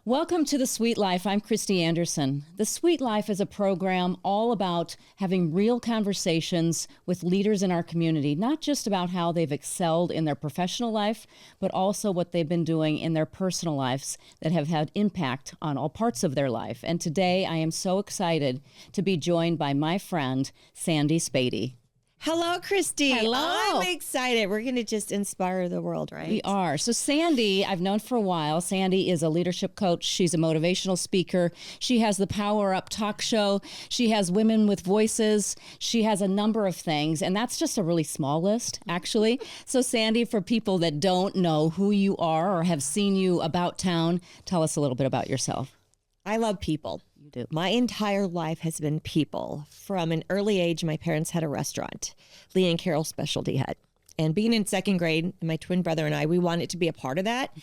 Welcome to The Sweet Life. I'm Kristi Andersen. The Sweet Life is a program all about having real conversations with leaders in our community, not just about how they've excelled in their professional life, but also what they've been doing in their personal lives that have had impact on all parts of their life. And today I am so excited to be joined by my friend, Sandy Spady. Hello, Kristi. Hello. I'm excited. We're going to just inspire the world, right? We are. So Sandy, I've known for a while. Sandy is a leadership coach. She's a motivational speaker. She has the Power Up talk show. She has Women with Voices. She has a number of things. And that's just a really small list, actually. So Sandy, for people that don't know who you are or have seen you about town, tell us a little bit about yourself. I love people. You do. My entire life has been people. From an early age, my parents had a restaurant, Lee and Carol Specialty Hut. And being in second grade, my twin brother and I, we wanted to be a part of that.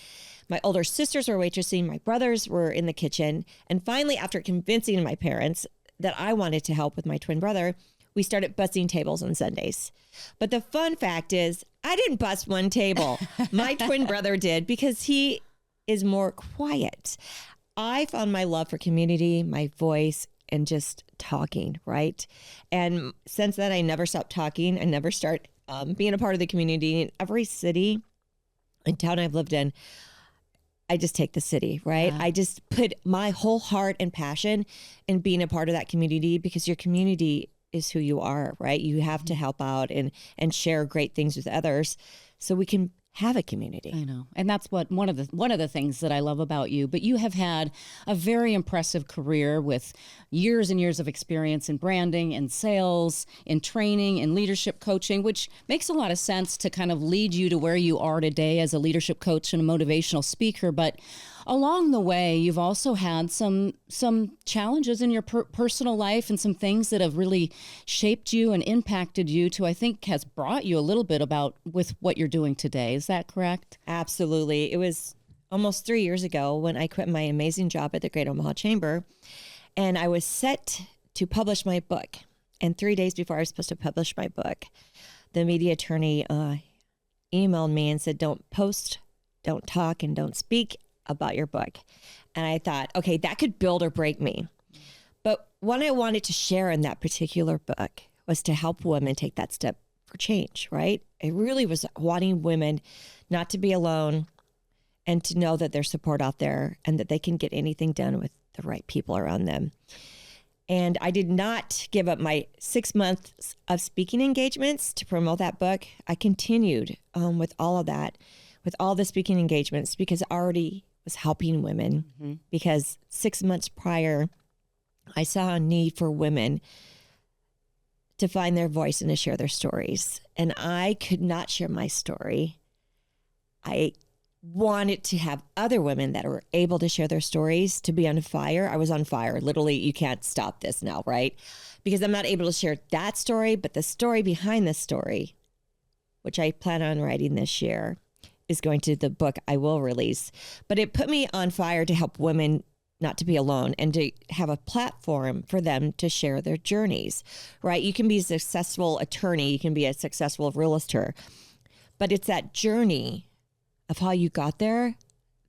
My older sisters were waitressing. My brothers were in the kitchen. And finally, after convincing my parents that I wanted to help with my twin brother, we started bussing tables on Sundays. But the fun fact is, I didn't bus one table. My twin brother did because he is more quiet. I found my love for community, my voice, and just talking, right? And since then, I never stopped talking. I never start being a part of the community. In every city and town I've lived in, I just take the city, right? Yeah. I just put my whole heart and passion in being a part of that community because your community is who you are, right? You have to help out and share great things with others so we can have a community. I know. And that's what one of the things that I love about you. But you have had a very impressive career with years and years of experience in branding and sales, in training and leadership coaching, which makes a lot of sense to kind of lead you to where you are today as a leadership coach and a motivational speaker. But along the way, you've also had some challenges in your personal life and some things that have really shaped you and impacted you to, I think, has brought you a little bit about with what you're doing today. Is that correct? Absolutely. It was almost 3 years ago when I quit my amazing job at the Great Omaha Chamber, and I was set to publish my book. And 3 days before I was supposed to publish my book, the media attorney emailed me and said, "Don't post, don't talk, and don't speak about your book." And I thought, okay, that could build or break me. But what I wanted to share in that particular book was to help women take that step for change, right? It really was wanting women not to be alone and to know that there's support out there and that they can get anything done with the right people around them. And I did not give up my 6 months of speaking engagements to promote that book. I continued with all of that, with all the speaking engagements, because I already was helping women. Mm-hmm. Because 6 months prior, I saw a need for women to find their voice and to share their stories. And I could not share my story. I wanted to have other women that were able to share their stories to be on fire. I was on fire. Literally, you can't stop this now, right? Because I'm not able to share that story, but the story behind the story, which I plan on writing this year, is going to the book I will release. But it put me on fire to help women not to be alone and to have a platform for them to share their journeys, right? You can be a successful attorney, you can be a successful realtor, but it's that journey of how you got there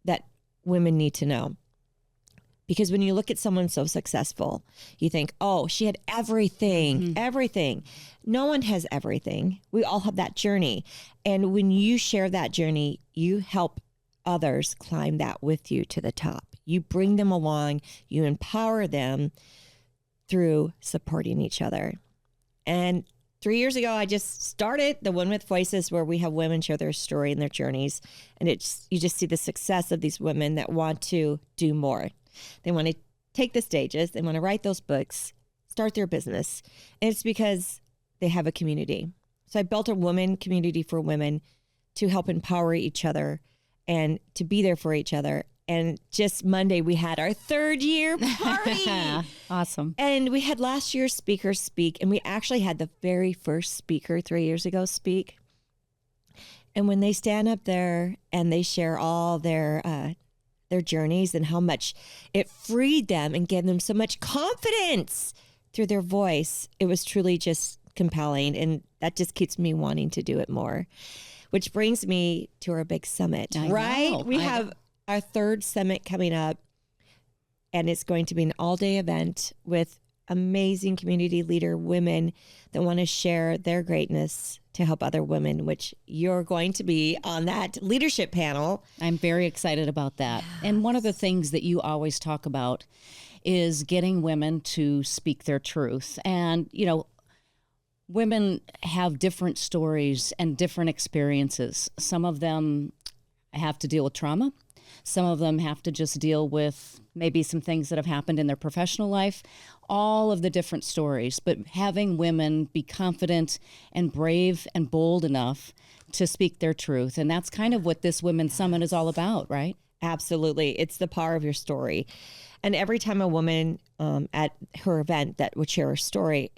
that women need to know. Because when you look at someone so successful, you think, oh, she had everything, everything. No one has everything. We all have that journey. And when you share that journey, you help others climb that with you to the top. You bring them along, you empower them through supporting each other. And 3 years ago, I just started the Women with Voices, where we have women share their story and their journeys. And you just see the success of these women that want to do more. They want to take the stages. They want to write those books, start their business. And it's because they have a community. So I built a women community for women to help empower each other and to be there for each other. And just Monday, we had our 3rd year party. Awesome. And we had last year's speakers speak. And we actually had the very first speaker 3 years ago speak. And when they stand up there and they share all their journeys and how much it freed them and gave them so much confidence through their voice, it was truly just compelling. And that just keeps me wanting to do it more, which brings me to our big summit, right? We have our 3rd summit coming up And it's going to be an all-day event with amazing community leader women that want to share their greatness to help other women, which you're going to be on that leadership panel. I'm very excited about that. Yes. And one of the things that you always talk about is getting women to speak their truth. And, you know, women have different stories and different experiences. Some of them have to deal with trauma. Some of them have to just deal with maybe some things that have happened in their professional life, all of the different stories. But having women be confident and brave and bold enough to speak their truth. And that's kind of what this Women's Summit is all about, right? Absolutely. It's the power of your story. And every time a woman at her event that would share her story,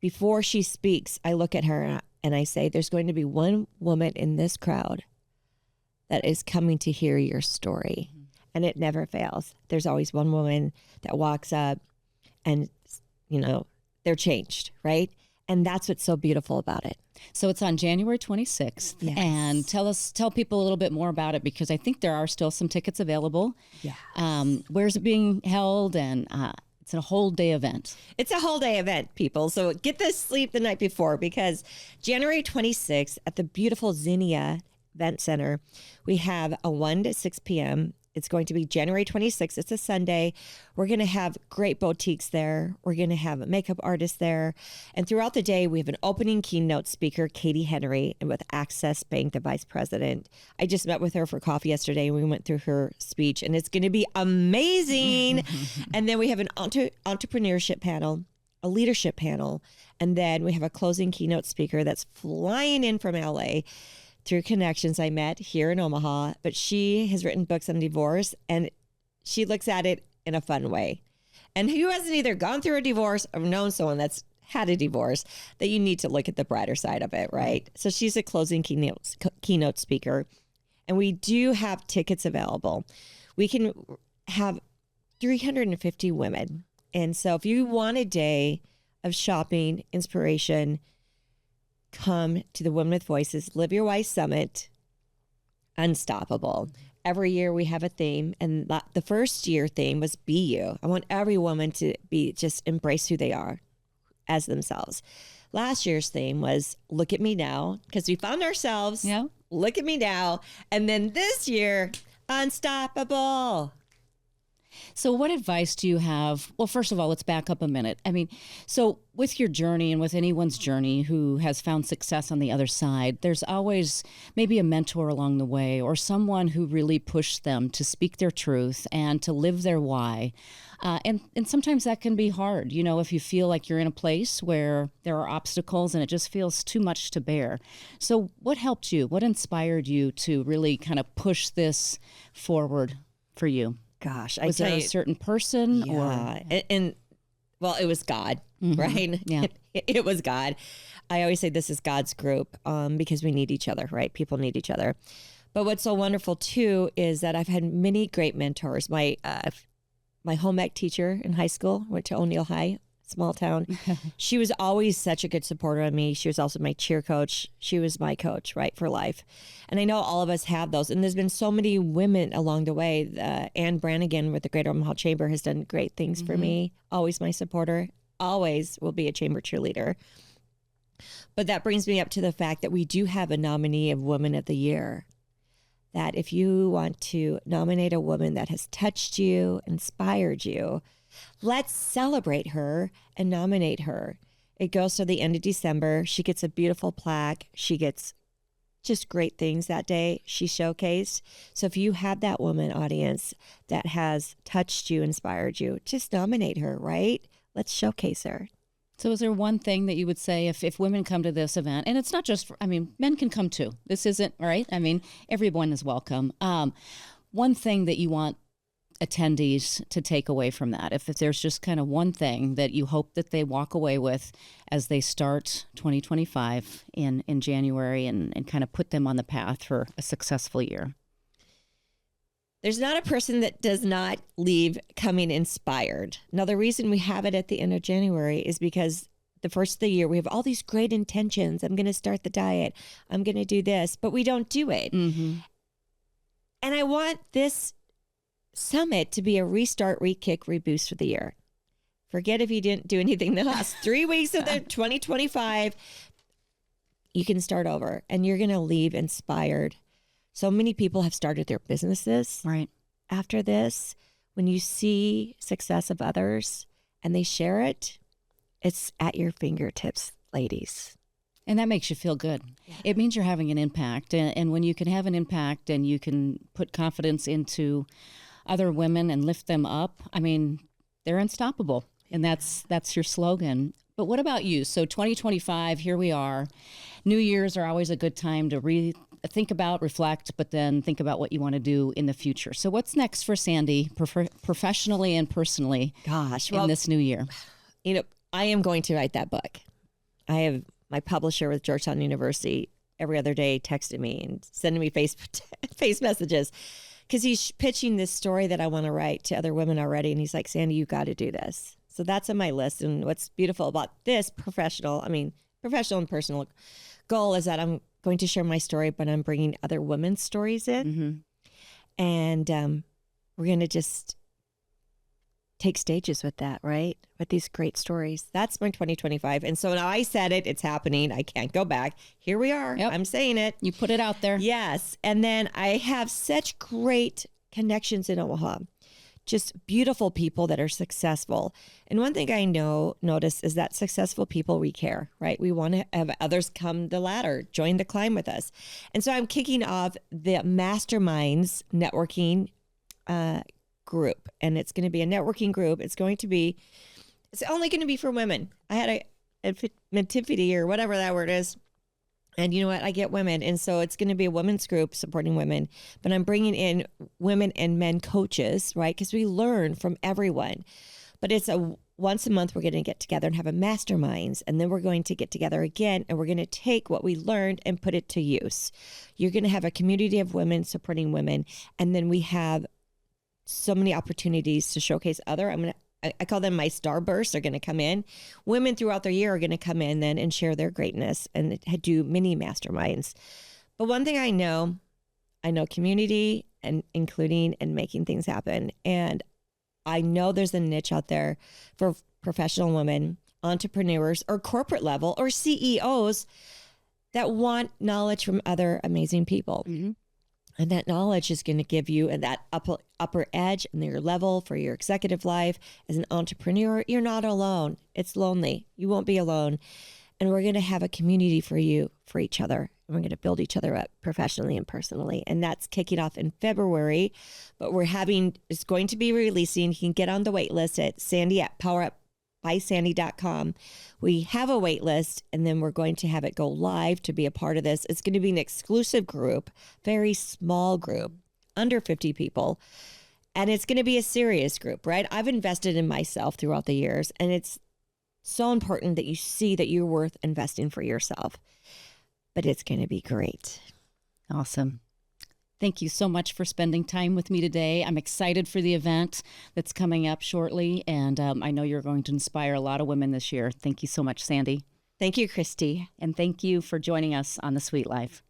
before she speaks, I look at her and I say, there's going to be one woman in this crowd that is coming to hear your story. Mm-hmm. And it never fails. There's always one woman that walks up and, you know, they're changed, right? And that's what's so beautiful about it. So it's on January 26th. Yes. And tell people a little bit more about it, because I think there are still some tickets available. Yeah. Where's it being held? And it's a whole day event. It's a whole day event, people. So get this sleep the night before, because January 26th at the beautiful Zinnia Event Center, we have a 1 to 6 p.m. It's going to be January 26th. It's a Sunday. We're going to have great boutiques there. We're going to have a makeup artist there. And throughout the day, we have an opening keynote speaker, Katie Henry, and with Access Bank, the vice president. I just met with her for coffee yesterday, and we went through her speech, and it's going to be amazing. And then we have an entrepreneurship panel, a leadership panel, and then we have a closing keynote speaker that's flying in from LA through connections I met here in Omaha, but she has written books on divorce, and she looks at it in a fun way. And who hasn't either gone through a divorce or known someone that's had a divorce, that you need to look at the brighter side of it, right? So she's a closing keynote speaker, and we do have tickets available. We can have 350 women. And so if you want a day of shopping, inspiration, come to the Women with Voices Live Your Wise Summit, Unstoppable. Every year we have a theme, and the first year theme was Be You. I want every woman to just embrace who they are as themselves. Last year's theme was Look at Me Now, because we found ourselves. Yeah. Look at me now. And then this year, Unstoppable. So what advice do you have? Well, first of all, let's back up a minute. I mean, so with your journey and with anyone's journey who has found success on the other side, there's always maybe a mentor along the way, or someone who really pushed them to speak their truth and to live their why. And sometimes that can be hard, you know, if you feel like you're in a place where there are obstacles and it just feels too much to bear. So what helped you? What inspired you to really kind of push this forward for you? Gosh, was it a certain person? Yeah. And well, it was God, Mm-hmm. right? Yeah. It was God. I always say this is God's group because we need each other, right? People need each other. But what's so wonderful too is that I've had many great mentors. My home ec teacher in high school, went to O'Neill High, small town. She was always such a good supporter of me. She was also my cheer coach. She was my coach, right, for life. And I know all of us have those. And there's been so many women along the way. Ann Brannigan with the Greater Omaha Chamber has done great things for me. Always my supporter. Always will be a chamber cheerleader. But that brings me up to the fact that we do have a nominee of Woman of the Year. That if you want to nominate a woman that has touched you, inspired you, let's celebrate her and nominate her. It goes to the end of December. She gets a beautiful plaque. She gets just great things that day. She showcased. So if you have that woman audience that has touched you, inspired you, just nominate her, right? Let's showcase her. So is there one thing that you would say if women come to this event, and it's not just for, I mean, men can come too. This isn't, right? I mean, everyone is welcome. One thing that you want attendees to take away from that, if there's just kind of one thing that you hope that they walk away with as they start 2025 in January and kind of put them on the path for a successful year. There's not a person that does not leave coming inspired. Now, the reason we have it at the end of January is because the first of the year, we have all these great intentions. I'm going to start the diet. I'm going to do this, but we don't do it. Mm-hmm. And I want this summit to be a restart, re-kick, reboost for the year. Forget if you didn't do anything the last 3 weeks of the 2025. You can start over and you're going to leave inspired. So many people have started their businesses Right. after this. When you see success of others and they share it, it's at your fingertips, ladies. And that makes you feel good. Yeah. It means you're having an impact. And when you can have an impact and you can put confidence into other women and lift them up, I mean, they're unstoppable. And that's your slogan. But what about you? So 2025, here we are. New Year's are always a good time to think about, reflect, but then think about what you want to do in the future. So what's next for Sandy, professionally and personally, in this new year? You know, I am going to write that book. I have my publisher with Georgetown University every other day texting me and sending me face messages because he's pitching this story that I want to write to other women already. And he's like, Sandy, you got to do this. So that's on my list. And what's beautiful about this professional and personal goal is that I'm going to share my story, but I'm bringing other women's stories in. Mm-hmm. And we're going to just take stages with that, right? With these great stories. That's my 2025. And so now I said it, it's happening. I can't go back. Here we are. Yep. I'm saying it. You put it out there. Yes. And then I have such great connections in Omaha. Just beautiful people that are successful. And one thing I notice is that successful people, we care, right? We want to have others come the ladder, join the climb with us. And so I'm kicking off the Masterminds networking group. And it's going to be a networking group. It's only going to be for women. I had a nativity or whatever that word is. And you know what? I get women. And so it's going to be a women's group supporting women. But I'm bringing in women and men coaches, right? Because we learn from everyone. But it's once a month, we're going to get together and have a masterminds. And then we're going to get together again. And we're going to take what we learned and put it to use. You're going to have a community of women supporting women. And then we have so many opportunities to showcase I call them my starbursts. They're going to come in. Women throughout their year are going to come in then and share their greatness and do mini masterminds. But one thing I know community and including and making things happen. And I know there's a niche out there for professional women, entrepreneurs, or corporate level, or CEOs that want knowledge from other amazing people. Mm-hmm. And that knowledge is going to give you that upper edge and your level for your executive life. As an entrepreneur, you're not alone. It's lonely. You won't be alone. And we're going to have a community for each other. And we're going to build each other up professionally and personally. And that's kicking off in February. But it's going to be releasing. You can get on the wait list at Sandy at powerupbysandy.com. We have a wait list, and then we're going to have it go live to be a part of this. It's going to be an exclusive group, very small group, under 50 people. And it's going to be a serious group, right? I've invested in myself throughout the years, and it's so important that you see that you're worth investing for yourself. But it's going to be great. Awesome. Thank you so much for spending time with me today. I'm excited for the event that's coming up shortly, and I know you're going to inspire a lot of women this year. Thank you so much, Sandy. Thank you, Kristi. And thank you for joining us on The Sweet Life.